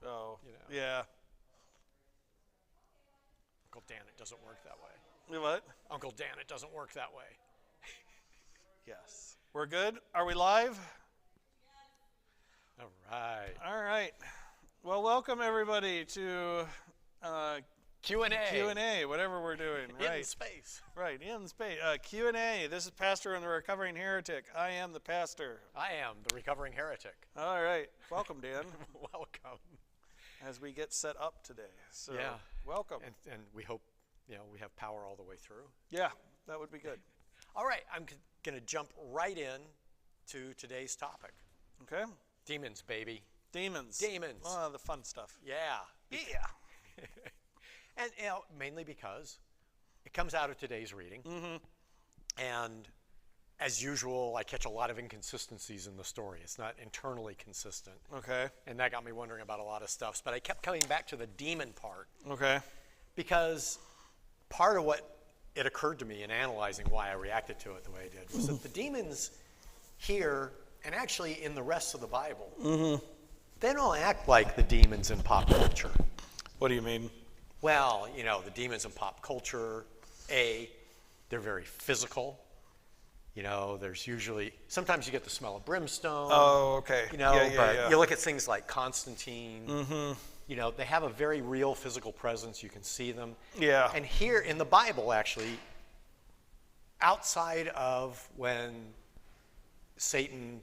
Oh, You know. yeah. Uncle Dan, it doesn't work that way. What? Uncle Dan, it doesn't work that way. Yes. We're good? Are we live? All right. All right. Well, welcome everybody to Q&A. Q&A, whatever we're doing. In space. Right, in space. Q&A. This is Pastor and the Recovering Heretic. I am the pastor. I am the recovering heretic. All right. Welcome, Dan, Welcome. as we get set up today. So, Yeah. welcome. And we hope, we have power all the way through. Yeah, that would be good. All right, I'm going to jump right in to today's topic. Okay. Demons, baby. Demons. Demons. Oh, the fun stuff. Yeah. Yeah. And mainly because it comes out of today's reading. Mm-hmm. And as usual, I catch a lot of inconsistencies in the story. It's not internally consistent. Okay. And that got me wondering about a lot of stuff. But I kept coming back to the demon part. Okay. Because part of what it occurred to me in analyzing why I reacted to it the way I did was that the demons here, and actually in the rest of the Bible, they don't act like the demons in pop culture. What do you mean? Well, the demons in pop culture, they're very physical. There's usually, sometimes you get the smell of brimstone. Oh, okay. But you look at things like Constantine. Mm-hmm. They have a very real physical presence. You can see them. Yeah. And here in the Bible, actually, outside of when Satan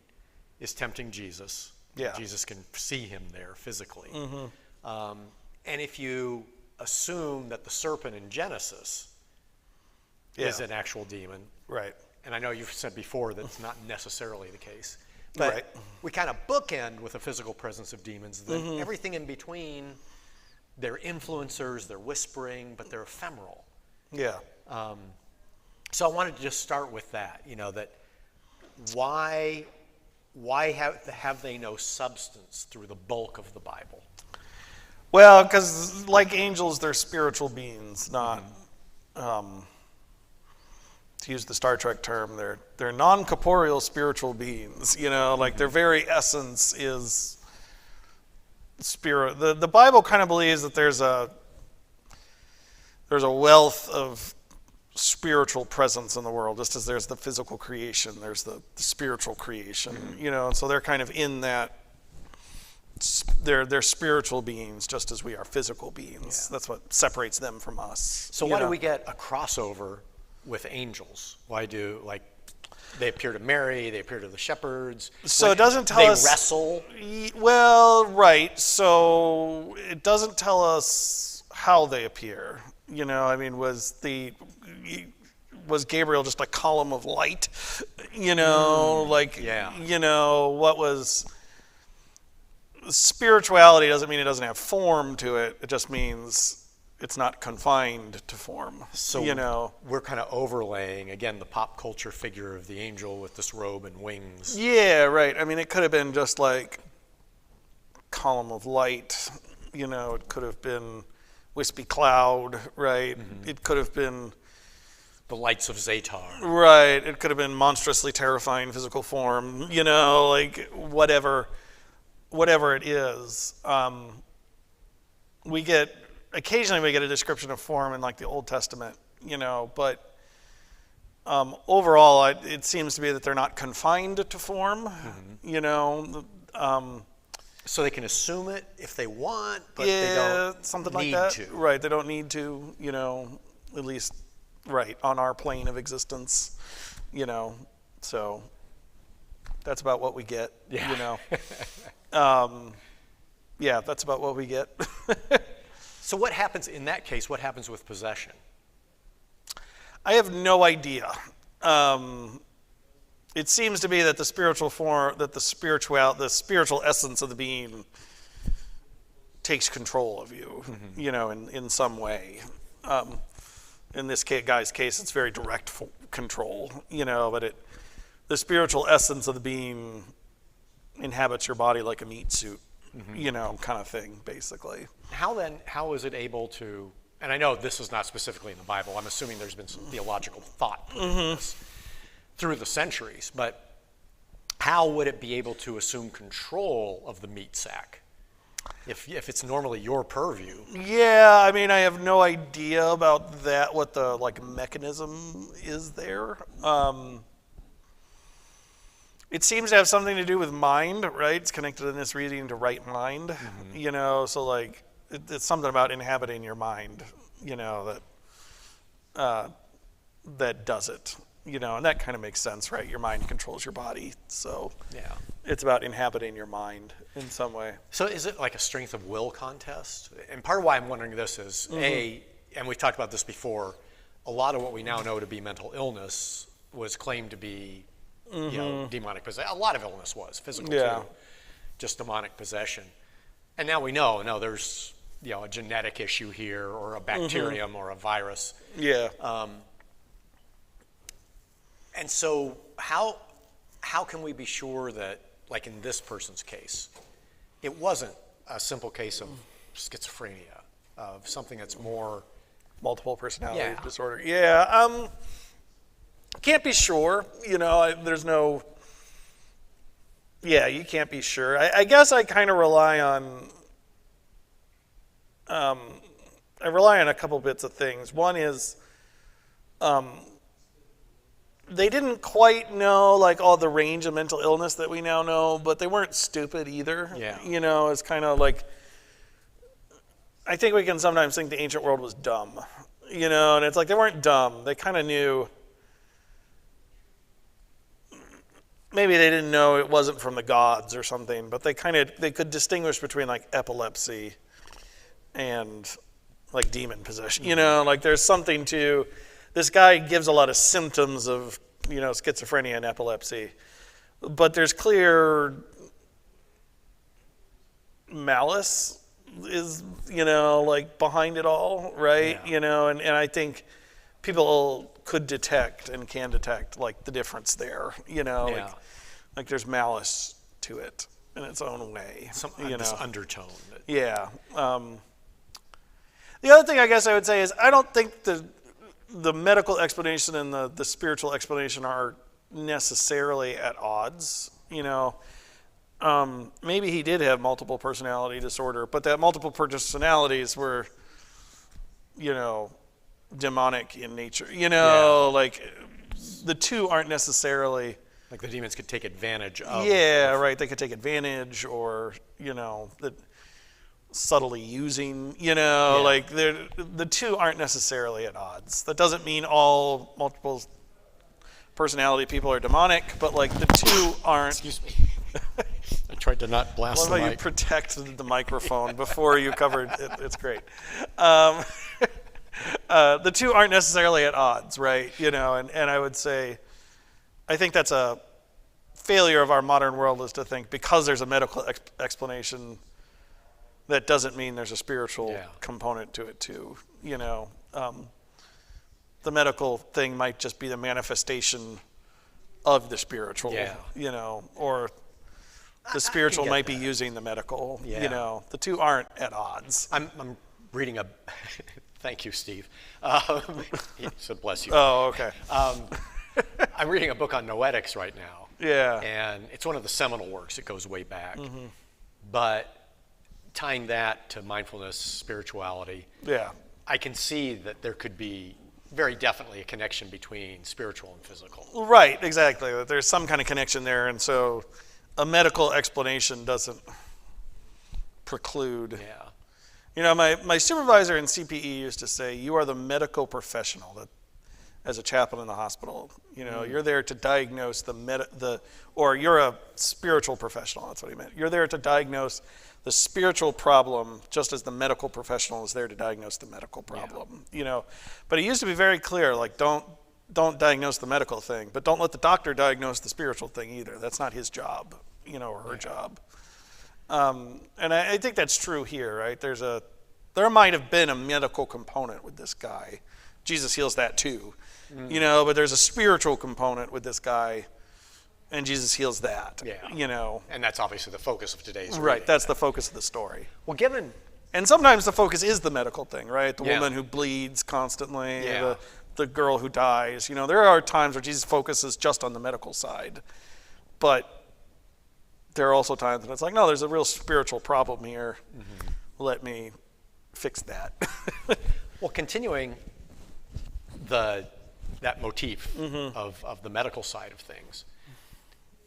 is tempting Jesus, Jesus can see him there physically. Mm-hmm. And if you assume that the serpent in Genesis is an actual demon, right? And I know you've said before that's not necessarily the case, but we kind of bookend with a physical presence of demons. Then everything in between, they're influencers, they're whispering, but they're ephemeral. Yeah. So I wanted to just start with that. That why have they no substance through the bulk of the Bible? Well, because like angels, they're spiritual beings, not, to use the Star Trek term, they're non-corporeal spiritual beings. Like their very essence is spirit. The Bible kind of believes that there's a wealth of spiritual presence in the world, just as there's the physical creation, there's the spiritual creation. And so they're kind of in that. They're spiritual beings just as we are physical beings. That's what separates them from us. So why do we get a crossover with angels? Why do, they appear to Mary, they appear to the shepherds? So it doesn't tell us... They wrestle? Well, right. So it doesn't tell us how they appear. Was Gabriel just a column of light? What was... Spirituality doesn't mean it doesn't have form to it. It just means it's not confined to form. So we're kind of overlaying, again, the pop culture figure of the angel with this robe and wings. Yeah, right. I mean, it could have been just like column of light. It could have been wispy cloud, right? It could have been the lights of Zatar. Right. It could have been monstrously terrifying physical form, whatever it is. Occasionally we get a description of form in the Old Testament, but overall it seems to be that they're not confined to form, So they can assume it if they want, but they don't something need like that. to. Right, they don't need to, at least on our plane of existence, so that's about what we get, that's about what we get. So what happens in that case? What happens with possession? I have no idea. It seems to be that the spiritual form, that the spiritual essence of the being takes control of you, in some way. In this guy's case, it's very direct control, but the spiritual essence of the being inhabits your body like a meat suit, kind of thing, basically. How is it able to, and I know this is not specifically in the Bible, I'm assuming there's been some theological thought put in this through the centuries, but how would it be able to assume control of the meat sack? if it's normally your purview. Yeah, I mean, I have no idea about that, what the like mechanism is there. It seems to have something to do with mind, right? It's connected in this reading to right mind, you know, so like it's something about inhabiting your mind, you know, that does it, you know, and that kind of makes sense, right? Your mind controls your body, so Yeah. it's about inhabiting your mind in some way. So is it like a strength of will contest? And part of why I'm wondering this is, and we've talked about this before, a lot of what we now know to be mental illness was claimed to be, you know, demonic possession. A lot of illness was physical too, just demonic possession. And now we know, no, there's, you know, a genetic issue here, or a bacterium or a virus. Yeah. And so how can we be sure that, like in this person's case, it wasn't a simple case of schizophrenia, of something that's more Multiple personality disorder. Yeah. Can't be sure. You know, there's no. Yeah, you can't be sure. I guess I kind of rely on. I rely on a couple bits of things. One is, they didn't quite know like all the range of mental illness that we now know, but they weren't stupid either. Yeah. You know, it's kind of like. I think we can sometimes think the ancient world was dumb, you know, and it's like they weren't dumb. They kind of knew. Maybe they didn't know it wasn't from the gods or something, but they could distinguish between like epilepsy and like demon possession. You know, like there's something to. This guy gives a lot of symptoms of, you know, schizophrenia and epilepsy, but there's clear malice is, you know, like behind it all, right? Yeah. You know, and I think people could detect and can detect like the difference there, you know, like there's malice to it in its own way. this undertone. Yeah. The other thing I guess I would say is I don't think the medical explanation and the spiritual explanation are necessarily at odds, you know. Maybe he did have multiple personality disorder, but that multiple personalities were, you know, demonic in nature. You know, like the two aren't necessarily. Like the demons could take advantage of. Yeah, right. They could take advantage, or, you know, subtly using. You know, like the two aren't necessarily at odds. That doesn't mean all multiple personality people are demonic, but like the two aren't. Excuse me. I tried to not blast the mic. What about you protected the microphone before you covered it? It's great. The two aren't necessarily at odds, right? You know, and I would say, I think that's a failure of our modern world, is to think because there's a medical explanation, that doesn't mean there's a spiritual component to it too. You know, the medical thing might just be the manifestation of the spiritual. You know, or the spiritual might be using the medical. You know, the two aren't at odds. I'm reading a. Thank you, Steve. He said, "Bless you." Oh, okay. I'm reading a book on noetics right now. Yeah. And it's one of the seminal works. It goes way back. But tying that to mindfulness, spirituality. Yeah. I can see that there could be very definitely a connection between spiritual and physical. Right. Exactly. That there's some kind of connection there, and so a medical explanation doesn't preclude. Yeah. You know, my supervisor in CPE used to say, "You are the medical professional that, as a chaplain in the hospital, you know, you're there to diagnose or you're a spiritual professional." That's what he meant. You're there to diagnose the spiritual problem, just as the medical professional is there to diagnose the medical problem. You know, but he used to be very clear, like don't diagnose the medical thing, but don't let the doctor diagnose the spiritual thing either. That's not his job, you know, or her job. And I think that's true here, right? There might have been a medical component with this guy. Jesus heals that too, you know, but there's a spiritual component with this guy, and Jesus heals that, you know. And that's obviously the focus of today's reading. Right, that's the focus of the story. Well, given... And sometimes the focus is the medical thing, right? The woman who bleeds constantly, the girl who dies. You know, there are times where Jesus focuses just on the medical side, but there are also times when it's like, no, there's a real spiritual problem here. Let me fix that. Well, continuing that motif of the medical side of things,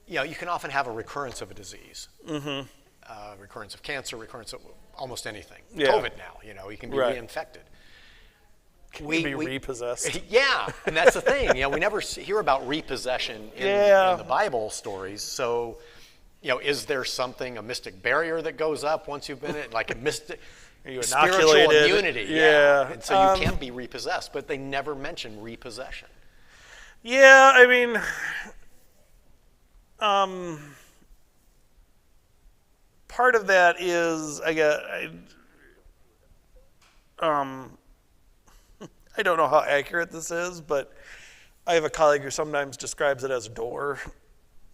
you can often have a recurrence of a disease, recurrence of cancer, recurrence of almost anything. Yeah. COVID now, you can be reinfected. Can you be repossessed? Yeah, and that's the thing. We never hear about repossession in the Bible stories. So, is there a mystic barrier that goes up once you've been in, like a mystic spiritual immunity? Yeah. And so you can't be repossessed, but they never mention repossession. Yeah, I mean, part of that is I don't know how accurate this is, but I have a colleague who sometimes describes it as a door,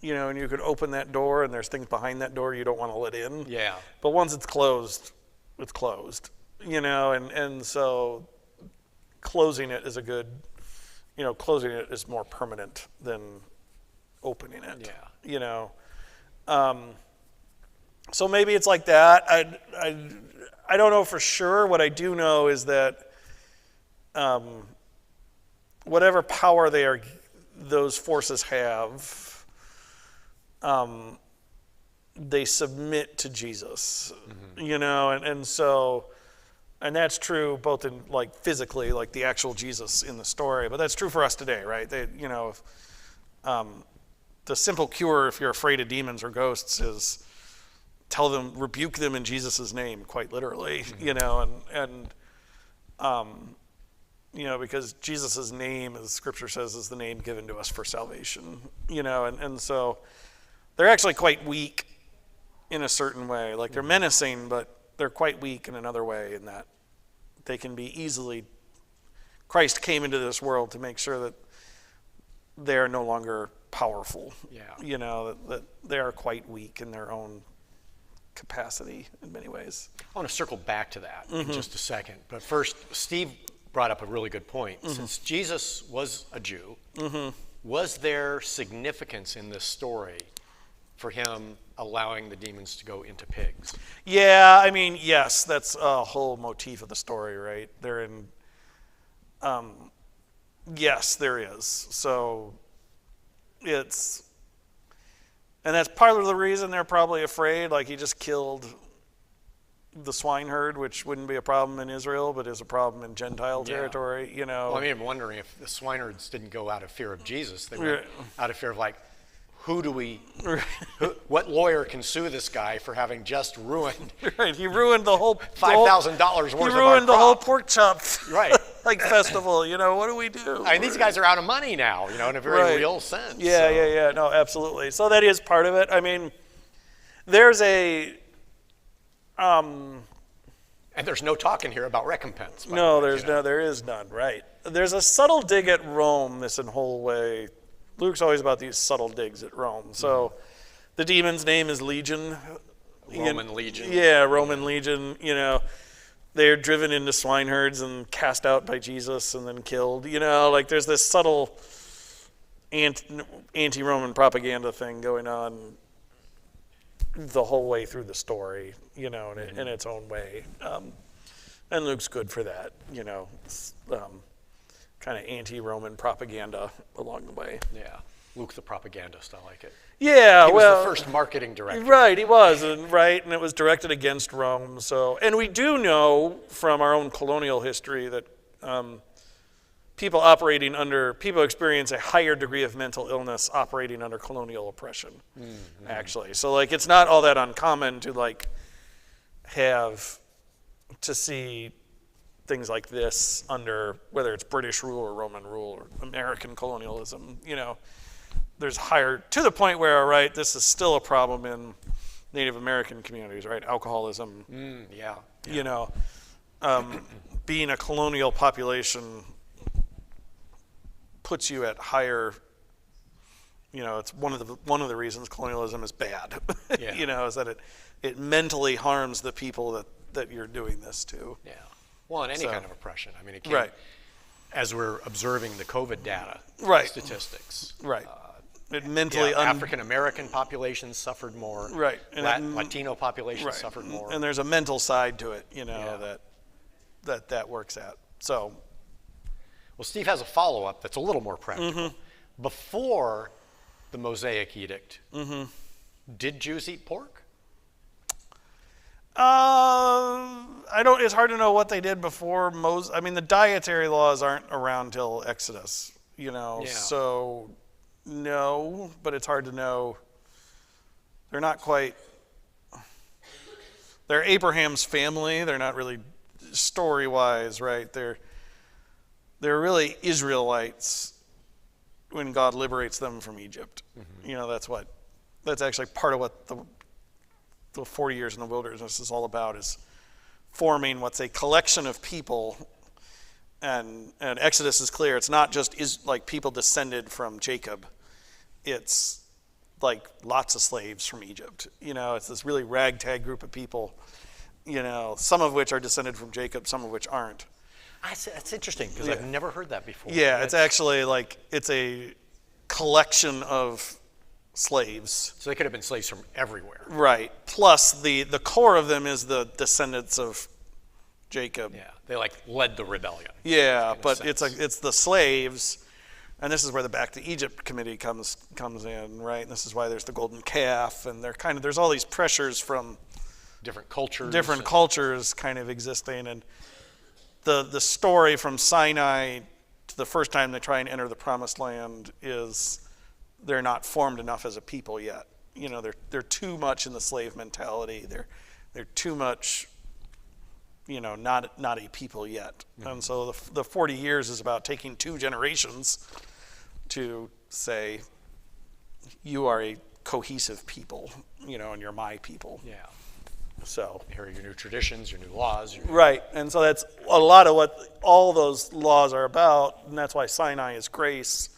and you could open that door and there's things behind that door you don't want to let in. Yeah. But once it's closed, it's closed, and so closing it is closing it is more permanent than opening it. Yeah. So maybe it's like that. I don't know for sure. What I do know is that whatever power those forces have, they submit to Jesus, and that's true both in like physically, like the actual Jesus in the story, but that's true for us today, right? The simple cure if you're afraid of demons or ghosts is rebuke them in Jesus' name, quite literally, because Jesus' name, as Scripture says, is the name given to us for salvation, and so they're actually quite weak in a certain way. Like they're menacing, but they're quite weak in another way in that they can be easily. Christ came into this world to make sure that they are no longer powerful. Yeah. That they are quite weak in their own capacity in many ways. I want to circle back to that in just a second. But first, Steve brought up a really good point. Since Jesus was a Jew, was there significance in this story for him allowing the demons to go into pigs? Yeah, I mean, yes, that's a whole motif of the story, right? Yes, there is. So and that's part of the reason they're probably afraid. Like he just killed the swineherd, which wouldn't be a problem in Israel, but is a problem in Gentile territory, Well, I'm wondering if the swineherds didn't go out of fear of Jesus. They went out of fear of what lawyer can sue this guy for having just ruined Right, he ruined the whole $5,000 worth of our crop. He ruined the whole pork chop festival. What do we do? I mean, these guys are out of money now, in a very real sense. Yeah. No, absolutely. So that is part of it. I mean, there's and there's no talk in here about recompense. No, there is none, right. There's a subtle dig at Rome, this in whole way. Luke's always about these subtle digs at Rome. So the demon's name is Legion. Roman Legion. Yeah, Roman Legion. They're driven into swineherds and cast out by Jesus and then killed. There's this subtle anti-Roman propaganda thing going on the whole way through the story, in its own way. And Luke's good for that, kind of anti-Roman propaganda along the way. Yeah, Luke the propagandist, I like it. Yeah, he was the first marketing director. Right, he was, and it was directed against Rome. So, and we do know from our own colonial history that people experience a higher degree of mental illness operating under colonial oppression. Actually, so it's not all that uncommon to see things like this under, whether it's British rule or Roman rule or American colonialism, there's higher, to the point where, this is still a problem in Native American communities, right? Alcoholism. Being a colonial population puts you at higher, it's one of the reasons colonialism is bad, is that it mentally harms the people that you're doing this to. Yeah. Well, in any kind of oppression. I mean, it can't, as we're observing the COVID data, statistics. Right. It mentally African American populations suffered more. Right. And Latino populations suffered more. And there's a mental side to it, that works out. So, well, Steve has a follow-up that's a little more practical. Before the Mosaic Edict, did Jews eat pork? It's hard to know what they did before Moses. I mean, the dietary laws aren't around till Exodus, so no, but it's hard to know. They're not quite, they're Abraham's family. They're not really story-wise, right? They're really Israelites when God liberates them from Egypt. That's actually part of what the 40 years in the wilderness is all about, is forming what's a collection of people. And Exodus is clear. It's not just like people descended from Jacob. It's like lots of slaves from Egypt. It's this really ragtag group of people, some of which are descended from Jacob, some of which aren't. That's interesting, because I've never heard that before. Yeah, it's actually it's a collection of slaves. So they could have been slaves from everywhere. Right. Plus the core of them is the descendants of Jacob. Yeah, they led the rebellion. Yeah, but it's the slaves, and this is where the Back to Egypt committee comes in, right? And this is why there's the golden calf, and there's all these pressures from different cultures kind of existing, and the story from Sinai to the first time they try and enter the Promised Land is they're not formed enough as a people yet. They're too much in the slave mentality. They're too much, not a people yet. And so the 40 years is about taking 2 generations to say, you are a cohesive people, and you're my people. Yeah. So here are your new traditions, your new laws. Right, and so that's a lot of what all those laws are about, and that's why Sinai is grace.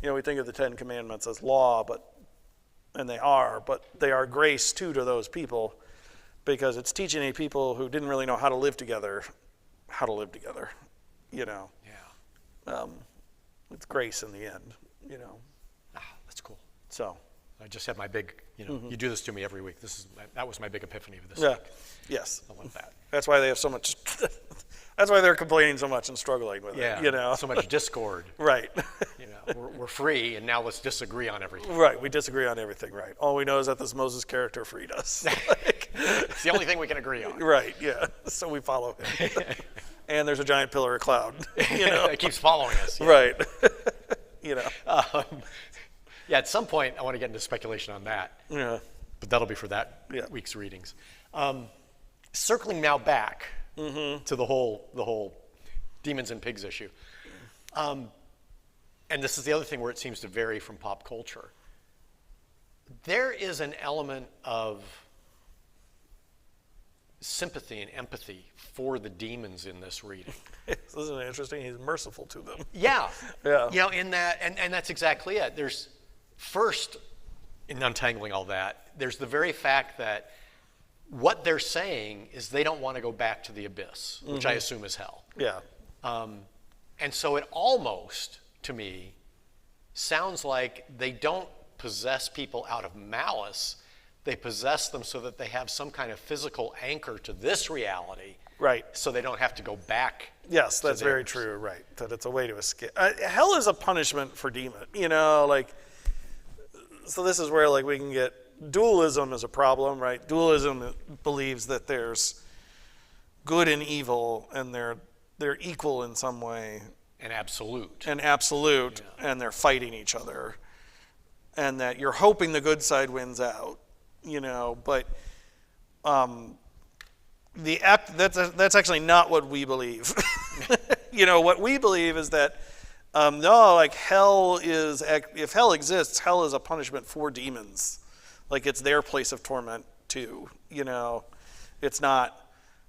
We think of the 10 Commandments as law, and they are grace too to those people, because it's teaching a people who didn't really know how to live together. Yeah. It's grace in the end. That's cool. So I just had my big, you do this to me every week. That was my big epiphany of this yeah. week. Yes. I love that. That's why they have so much. That's why they're complaining so much and struggling with it. So much discord. Right. We're free, and now let's disagree on everything. Right. We disagree on everything. Right. All we know is that this Moses character freed us. It's the only thing we can agree on. Right. Yeah. So we follow him. And there's a giant pillar of cloud. It keeps following us. Right. At some point, I want to get into speculation on that. Yeah. But that'll be for that week's readings. Circling now back to the whole demons and pigs issue. And this is the other thing where it seems to vary from pop culture. There is an element of sympathy and empathy for the demons in this reading. Isn't it interesting? He's merciful to them. Yeah. Yeah. In that, and that's exactly it. There's first, in untangling all that, there's the very fact that what they're saying is they don't want to go back to the abyss, which I assume is hell. Yeah. And so it almost, to me, sounds like they don't possess people out of malice. They possess them so that they have some kind of physical anchor to this reality. Right. So they don't have to go back. Yes, that's very true, right. That it's a way to escape. Hell is a punishment for demon, so this is where we can get, dualism is a problem, right? Dualism believes that there's good and evil, and they're equal in some way. And absolute. And they're fighting each other. And that you're hoping the good side wins out, but that's actually not what we believe. What we believe is that hell is, if hell exists, hell is a punishment for demons. It's their place of torment too. It's not.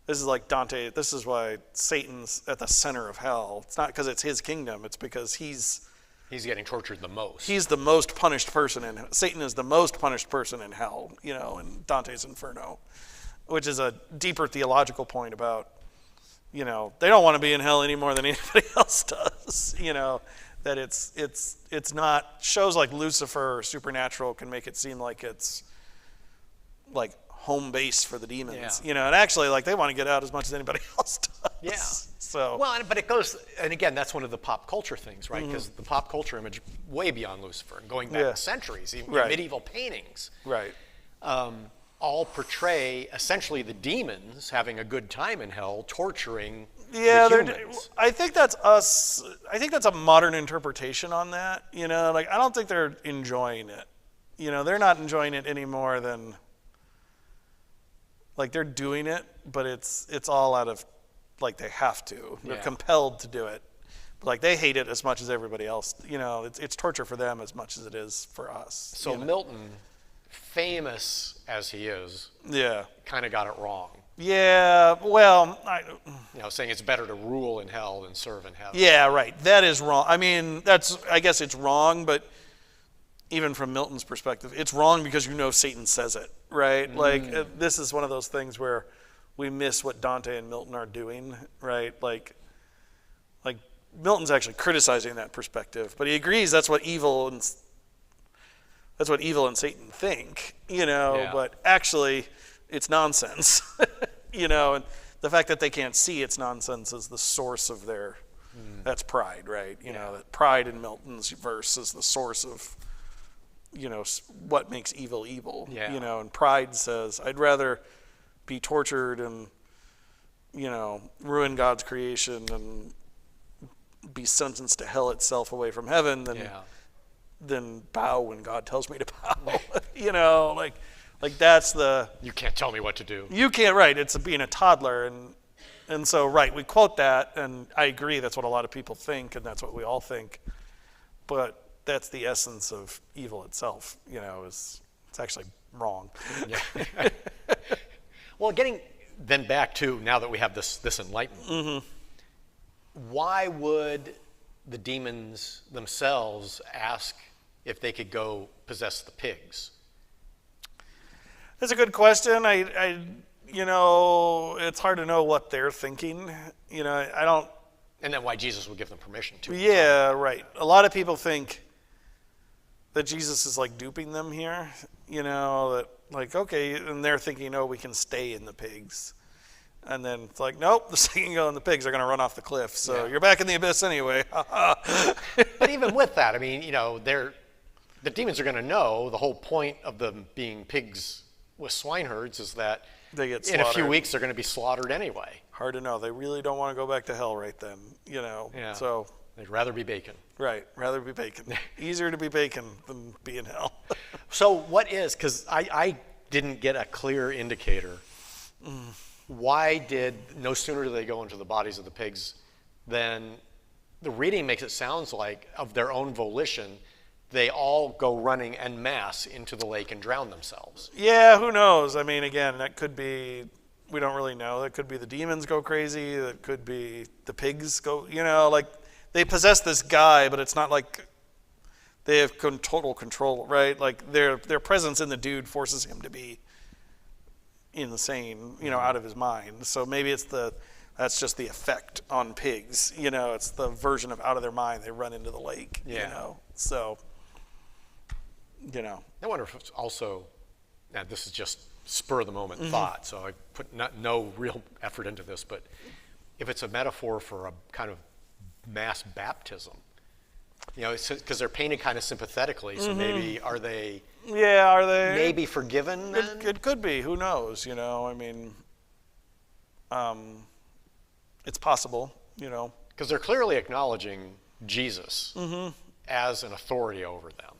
This is like Dante. This is why Satan's at the center of hell. It's not because it's his kingdom. It's because he's getting tortured the most. He's the most punished person, Satan is the most punished person in hell. In Dante's Inferno, which is a deeper theological point about, they don't want to be in hell any more than anybody else does. that it's not, shows like Lucifer or Supernatural can make it seem like it's like home base for the demons, Yeah. and actually like they want to get out as much as anybody else does. Yeah. So Well, but it goes, and again, that's one of the pop culture things, right? Because the pop culture image way beyond Lucifer and going back Yeah. centuries, even Right. medieval paintings, right. all portray essentially the demons having a good time in hell, torturing Yeah, the humans. I think that's us. I think that's a modern interpretation on that. Like I don't think they're enjoying it. They're not enjoying it any more than like they're doing it, but it's all out of like they have to. They're Yeah. compelled to do it. But, like they hate it as much as everybody else. It's torture for them as much as it is for us. So Milton, famous as he is, Yeah. kind of got it wrong. Yeah. Well, Saying it's better to rule in hell than serve in heaven. yeah, right. That is wrong. I mean, I guess it's wrong, but even from Milton's perspective, it's wrong because Satan says it, right? Like, this is one of those things where we miss what Dante and Milton are doing, right? Like Milton's actually criticizing that perspective, but he agrees that's what evil and Satan think, Yeah. but actually it's nonsense, and the fact that they can't see it's nonsense is the source of their, that's pride, right? That pride in Milton's verse is the source of, what makes evil evil, Yeah. And pride says, I'd rather be tortured and, ruin God's creation and be sentenced to hell itself away from heaven than bow when God tells me to bow, like that's the, You can't tell me what to do. you can't, right, it's being a toddler, and so, right, we quote that, and I agree, that's what a lot of people think, and that's what we all think, but that's the essence of evil itself, it's actually wrong. Yeah. Well, getting then back to now that we have this enlightenment, why would the demons themselves ask if they could go possess the pigs? That's a good question. It's hard to know what they're thinking. I don't. And then why Jesus would give them permission to. Yeah, right. A lot of people think that Jesus is like duping them here. That like, okay, and they're thinking, oh, we can stay in the pigs. And then it's like, nope, the second you go in the pigs are going to run off the cliff. So you're back in the abyss anyway. But even with that, I mean, the demons are going to know the whole point of them being pigs with swineherds is that They get in a few slaughtered. weeks they're going to be slaughtered anyway. Hard to know. They really don't want to go back to hell right then. Yeah. So, They'd rather be bacon. right, rather be bacon. Easier to be bacon than be in hell. So what is, because I didn't get a clear indicator, why did, no sooner do they go into the bodies of the pigs than the reading makes it sound like of their own volition, they all go running en masse into the lake and drown themselves. Yeah, who knows? I mean, again, that could be, we don't really know. That could be the demons go crazy. That could be the pigs go, like they possess this guy, but it's not like they have total control, right? Like their presence in the dude forces him to be insane, out of his mind. So maybe that's just the effect on pigs, it's the version of out of their mind. They run into the lake, so, I wonder if it's also, now this is just spur of the moment thought, so I put no real effort into this, but if it's a metaphor for a kind of mass baptism, because they're painted kind of sympathetically, so maybe are they maybe forgiven then? It could be. Who knows? I mean, it's possible. Because they're clearly acknowledging Jesus as an authority over them.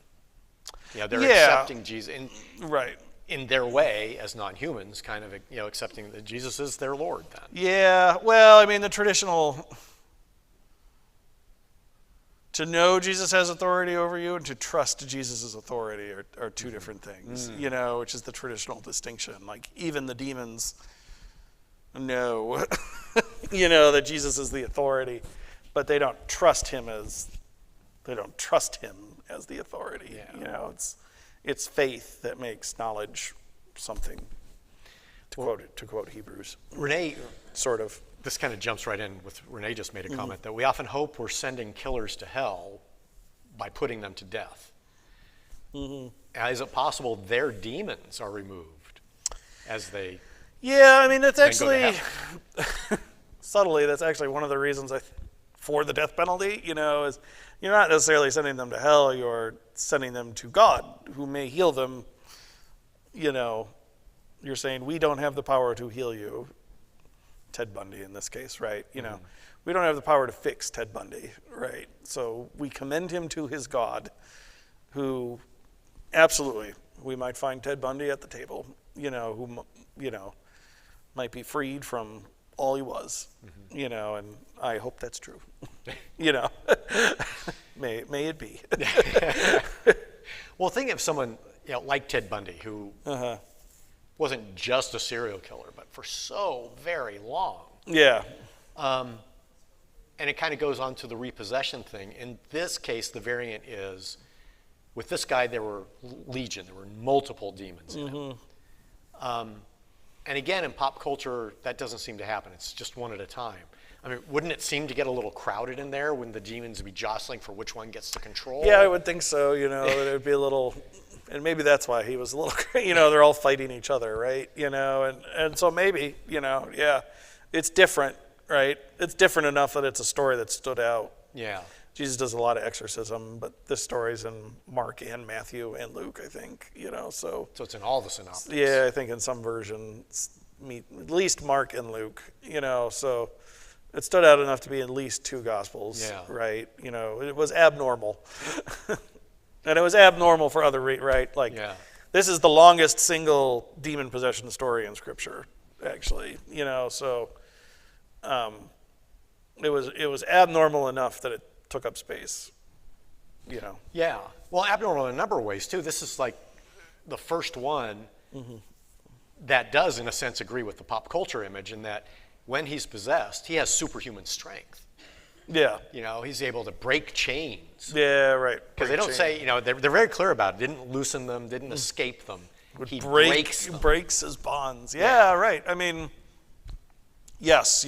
They're accepting Jesus Right. in their way as non-humans, kind of accepting that Jesus is their Lord. Then. Yeah. Well, I mean, the traditional. To know Jesus has authority over you and to trust Jesus' authority are two different things, which is the traditional distinction. Like even the demons know, that Jesus is the authority, but they don't trust him as the authority. Yeah. It's faith that makes knowledge something. To quote Hebrews. Renee, Sort of. this kind of jumps right in with Renee just made a comment that we often hope we're sending killers to hell by putting them to death. Now, is it possible their demons are removed as they Yeah, I mean, that's then go to actually, heaven? subtly, that's actually one of the reasons for the death penalty, is you're not necessarily sending them to hell, you're sending them to God, who may heal them. You're saying, we don't have the power to heal you, Ted Bundy in this case, right? We don't have the power to fix Ted Bundy, right? So we commend him to his God, who, absolutely, we might find Ted Bundy at the table, who, might be freed from all he was, and I hope that's true. May it be. Well, think of someone like Ted Bundy, who wasn't just a serial killer, but for so very long. Yeah. And it kind of goes on to the repossession thing. In this case, the variant is, with this guy, there were legion. There were multiple demons in him. And again, in pop culture, that doesn't seem to happen. It's just one at a time. I mean, wouldn't it seem to get a little crowded in there when the demons would be jostling for which one gets to control? Yeah, I would think so, that it would be a little, and maybe that's why he was a little, they're all fighting each other, right? And so maybe, yeah, it's different, right? It's different enough that it's a story that stood out. Yeah. Jesus does a lot of exorcism, but this story's in Mark and Matthew and Luke, I think, so. So it's in all the synoptics. Yeah, I think in some versions, at least Mark and Luke, so it stood out enough to be at least two gospels, right? It was abnormal. And it was abnormal for other, right? This is the longest single demon possession story in Scripture, actually, so it was abnormal enough that it took up space, Yeah. Well, abnormal in a number of ways, too. This is like the first one that does, in a sense, agree with the pop culture image in that when he's possessed, he has superhuman strength. Yeah. He's able to break chains. Yeah, right. Because they don't say, they're very clear about it. Didn't loosen them, didn't escape them. He breaks them. Breaks his bonds. Yeah, right. I mean, yes,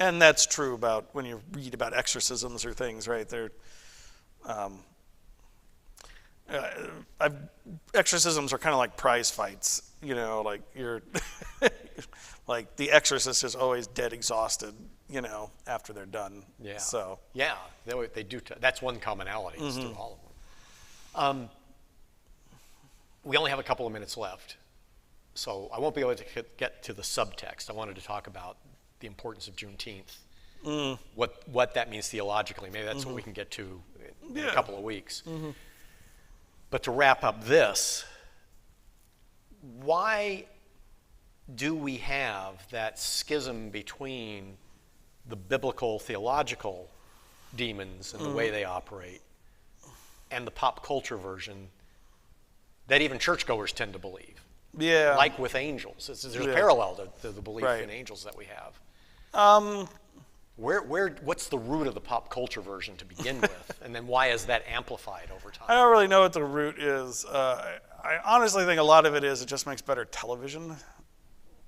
and that's true about when you read about exorcisms or things, right? Exorcisms are kind of like prize fights, like you're, like the exorcist is always dead exhausted, after they're done. Yeah. So. Yeah, they do. That's one commonality through all of them. We only have a couple of minutes left, so I won't be able to get to the subtext. I wanted to talk about the importance of Juneteenth, what that means theologically. Maybe that's what we can get to in a couple of weeks. But to wrap up this, why do we have that schism between the biblical theological demons and the way they operate and the pop culture version that even churchgoers tend to believe? Yeah. Like with angels. There's a parallel to the belief in angels that we have. What's the root of the pop culture version to begin with, and then why is that amplified over time? I don't really know what the root is. I honestly think a lot of it is it just makes better television,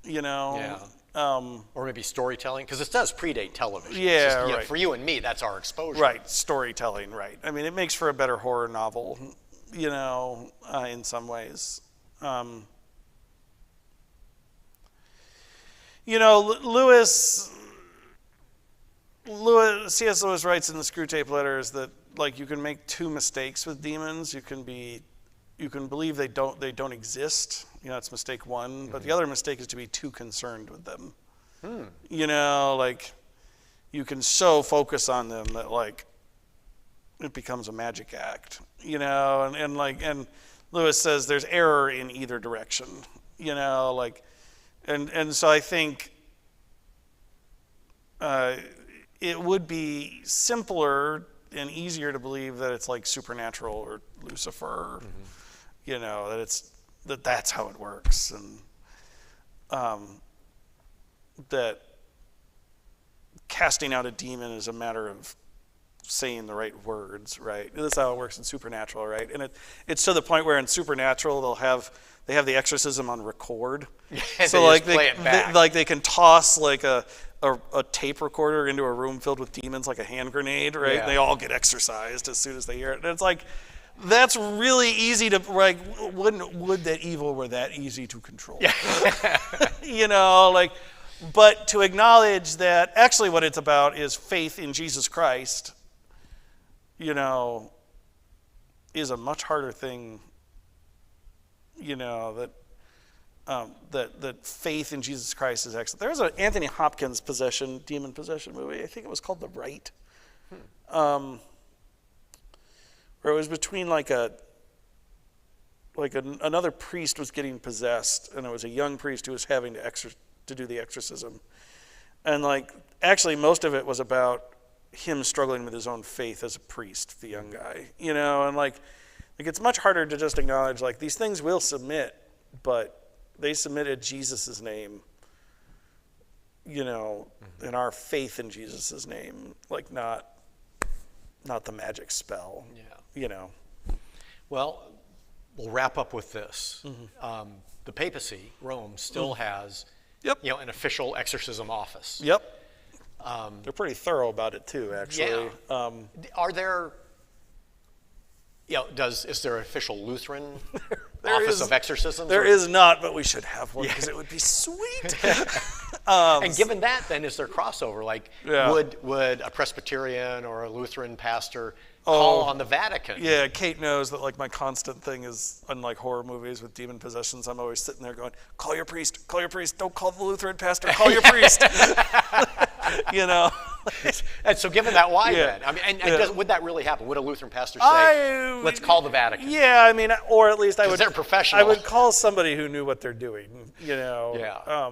Yeah. Or maybe storytelling, because it does predate television. Yeah, it's just, right. For you and me, that's our exposure. Right, storytelling, right. I mean, it makes for a better horror novel, in some ways. C.S. Lewis writes in the Screw Tape Letters that you can make two mistakes with demons. You can believe they don't exist. It's mistake one. But the other mistake is to be too concerned with them. You can so focus on them that it becomes a magic act. And Lewis says there's error in either direction. And so I think it would be simpler and easier to believe that it's like Supernatural or Lucifer, that's how it works, and that casting out a demon is a matter of saying the right words, right? That's how it works in Supernatural, right? And it's to the point where in Supernatural they have the exorcism on record, so they play it back. They can toss a a tape recorder into a room filled with demons like a hand grenade, right? Yeah. They all get exorcised as soon as they hear it. And it's like, that's really easy to, like, would that evil were that easy to control? Yeah. You know, like, but to acknowledge that actually what it's about is faith in Jesus Christ, you know, is a much harder thing, you know, that faith in Jesus Christ is actually. There was an Anthony Hopkins demon possession movie. I think it was called The Rite, where it was between another priest was getting possessed, and it was a young priest who was having to do the exorcism, and like actually most of it was about him struggling with his own faith as a priest, the young guy, you know, and like it's much harder to just acknowledge like these things will submit, but they submitted Jesus' name, you know, in our faith in Jesus' name, like not the magic spell, you know. Well, we'll wrap up with this. The papacy, Rome, still has, you know, an official exorcism office. Yep. They're pretty thorough about it too, actually. Yeah. Are there, you know, is there an official Lutheran office of exorcisms? There is not, but we should have one because it would be sweet. And given that, then is there crossover? Like, would a Presbyterian or a Lutheran pastor call on the Vatican? Yeah, Kate knows that like my constant thing is, unlike horror movies with demon possessions, I'm always sitting there going, call your priest, don't call the Lutheran pastor, call your priest. You know. And so given that, why then? I mean, would that really happen? Would a Lutheran pastor say, let's call the Vatican? Yeah, I mean, or at least I would. They're professional. I would call somebody who knew what they're doing, you know. Yeah.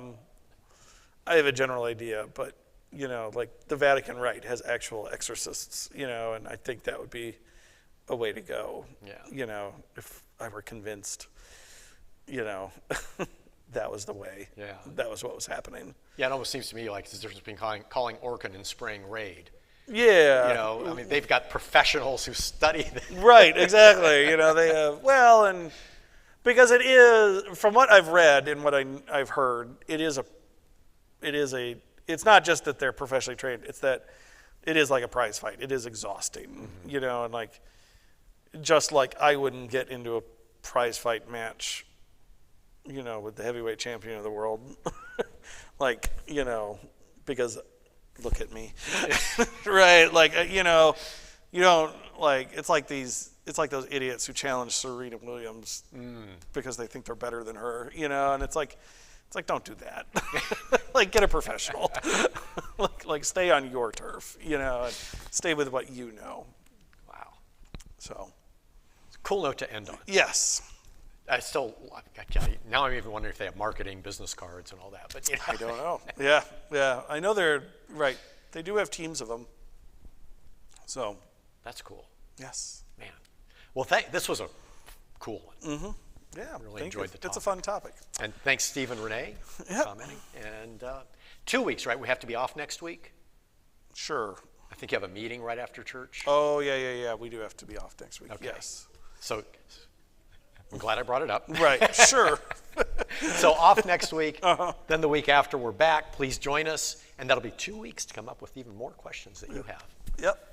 I have a general idea, but, you know, like the Vatican Rite has actual exorcists, you know, and I think that would be a way to go, you know, if I were convinced, you know, that was the way. Yeah. That was what was happening. Yeah, it almost seems to me like there's a difference between calling Orkin and spraying Raid. Yeah. You know, I mean, they've got professionals who study this. Right, exactly. You know, they have, well, and because it is, from what I've read and what I've heard, it's not just that they're professionally trained, it's that it is like a prize fight. It is exhausting, you know, and like, just like I wouldn't get into a prize fight match, you know, with the heavyweight champion of the world, like, you know, because look at me, right? Like, you know, you don't like, it's like those idiots who challenge Serena Williams because they think they're better than her, you know, and it's like, don't do that. Like, get a professional. like, stay on your turf, you know, and stay with what you know. Wow. So. Cool note to end on. Yes. Now I'm even wondering if they have marketing, business cards, and all that. But you know. I don't know. Yeah. I know they're right. They do have teams of them. So. That's cool. Yes. Man. Well, this was a cool one. Yeah, really enjoyed the topic. It's a fun topic. And thanks, Steve and Renee, for commenting. And 2 weeks, right? We have to be off next week? Sure. I think you have a meeting right after church. Oh, yeah. We do have to be off next week. Okay. Yes. So I'm glad I brought it up. Right, sure. So off next week. Then the week after, we're back. Please join us. And that'll be 2 weeks to come up with even more questions that you have. Yep.